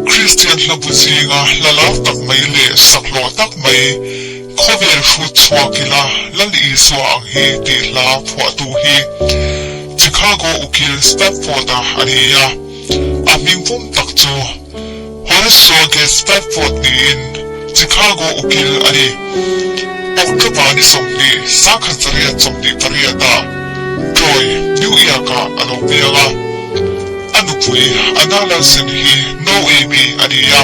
Christian labuzinga lalaf tak mai le saklo tak mai Khawvel hrut chhuakila lali iswa ang hi ti la phwa tu hi Chicago ukil Stepford aniya aming pum tak chu Horace Stepford ni in Chicago ukil ani October ni somni sakhazaria somni pariata Joy New Yorka alopianga Anupui anala sin hi no emi aniya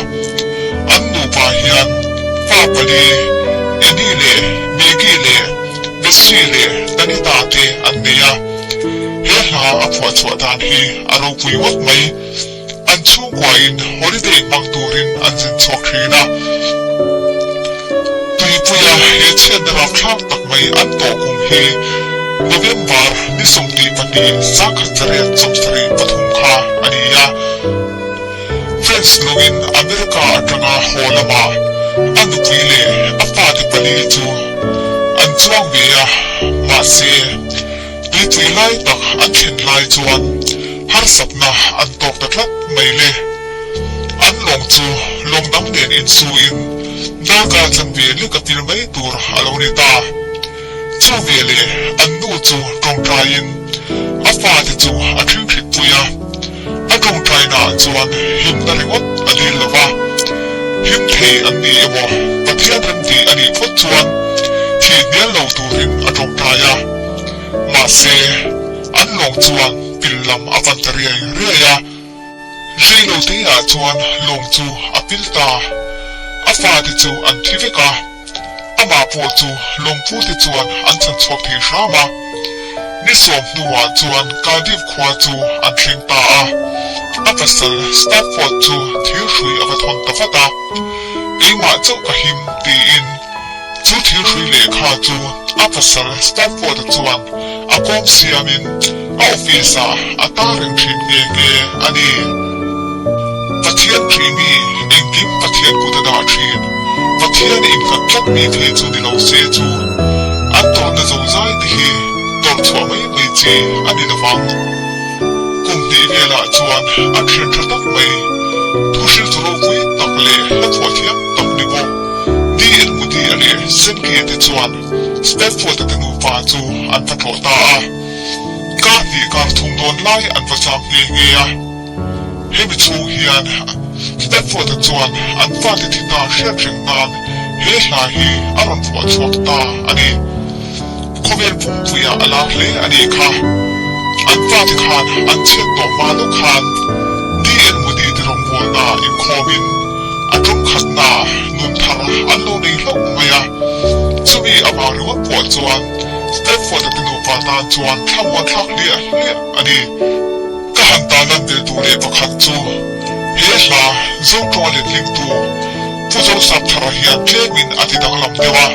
Annu pahian Papali Enile Megile Besile Danitate aniya Hela apwa chwadan hi alopui wat mai Anchu kwain holiday magdurin anzin chwakrina Tuipuya he chen raklak tak mai anto kum hi November ni somni pati sakhazaria somsari pathum kha aniya Friends login America atanga holama Anupuile apati pali chu Anchuang veya mase Ditui lai tak anchin lai chuan Har sapna antok taklat maile An long chu long dam den in su in Daga chan vele kapil mai tur alonita Chu vele annu chu tong train Apati chu atring khit puya Atong traina chuan him na ringot alil lava Him thei anni emo pathian remti ani phot chuan Thi nial lo turin atong traya Mase an long chuan pillam avantaria riaya Rilo teya chuan long chu apilta Afati chu an thiveka Ama po chu long puti chuan an chan chhuak thi rama Nisom nuwa chuan Cardiff khwa chu an thlingta Apasal Stafford chu thir hrui avathon tafata Ima chu kahim ti in Chu thir hrui lekha chu Apasal Stafford chuan Akom siamin a ofisa ataring thrin nge ani Pathian thrini engkim pathian kudada thrin Pathian in kaklat mi the chu dilo se chu Antor na zozai dihi Tor chua mai chi ani lawang Kumni vela chuan akhir thatak mai Thushil turo pui tak le latwa thiam tak nibo Di en mudi ale sen ke te chuan Stepford tenu pa chu an patlota Ka ni kar thum don lai an vacham nge Hemi chu hian Stepford chuan an fati thina hriat ring nan He hla hi aron phua chuak ta ani Khawvel pum puya ala hle ani kha An fati khan an chet to malu khan Di en mudi dirong bol na in khawin Atung khat na nun thar an lo nei lok maya Chumi amari wa po chuan Stepford tinu pa ta chuan thamwa thak lia ani Kahanta nan del tu le pakhat chu He hla zong toilet ling tu Puzo sap thara hian tlewin ati dang lam dewa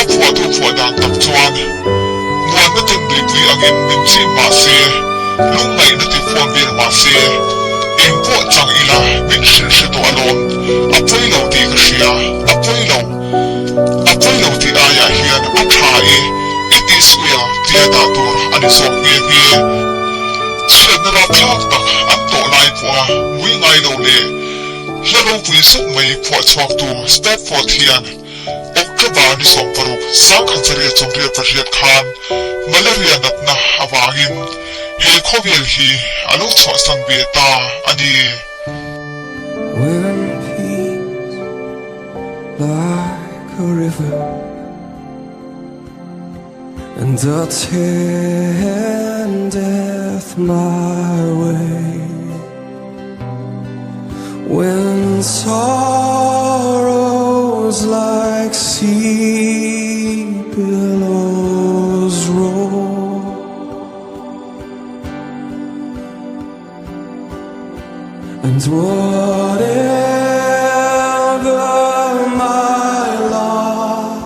Apua tu pua dang tak chuan Muan na ten blipui angin min chi ma se Lung mai na ti fuan ber ma se Eng po chang ila min shil shito alon Apoi lau di ka shia Apoi lau di aya hian athae It is well tia da tur ani sok nge Chen na ra thak tak an to lai pua Mui ngai lau le Lalo pui sat mai pua chuak tu Stepford hian October ni som paruk sakhazaria chomria pariat khan Malaria natna awangin He Khawvel hi alo chwa san beta ani When peace like a river And attendeth my way When sorrows like sea billows roll And whatever my lot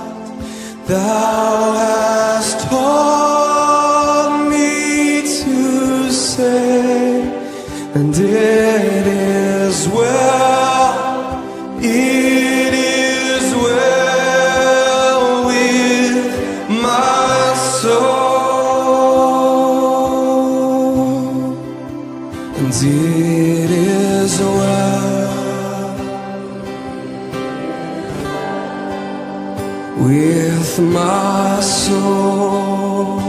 Thou hast taught me to say And it is well, it is well with my soul, and it is well. with my soul,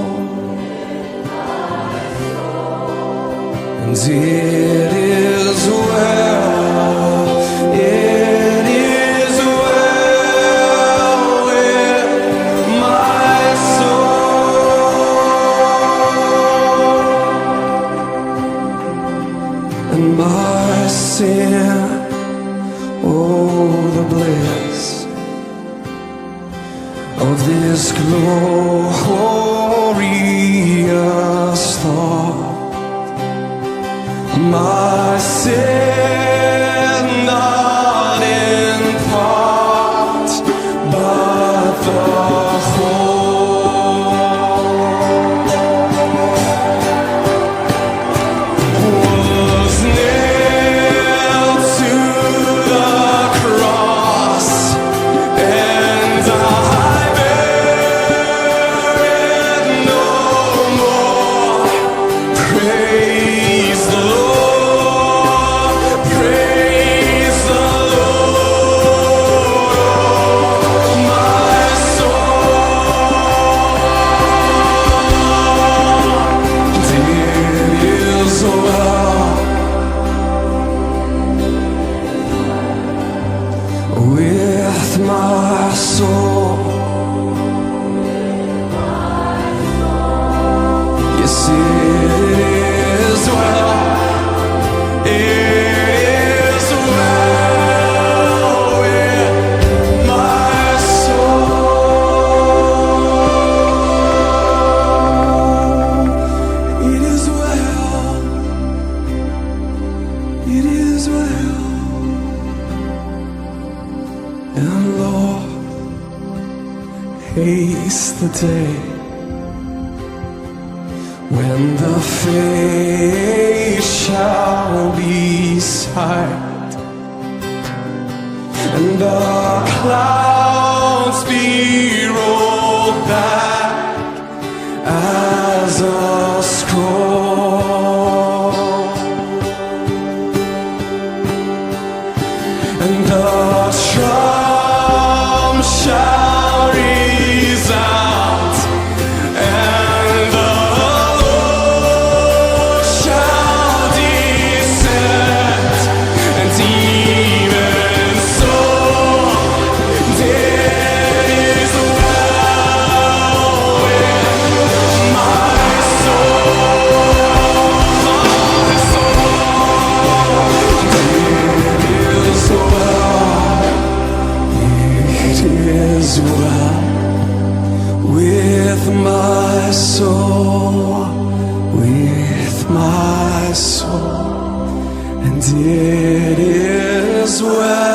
and it is well, it is well with my soul, and my sin, oh, the bliss of this glorious thought. My sin not in part, but the whole was nailed to the cross, and I praise the Lord, praise the Lord, my soul. And it is well with my soul. Yes, it is well. It is well with my soul. It is well. It is well. And Lord, haste the day when the face shall be sight, and the clouds be rolled back as a scroll, and the trump shall resound, and the Lord shall descend, and even so, it is well with my soul, my soul. It is well, it is well with my soul, with my soul, and it is well.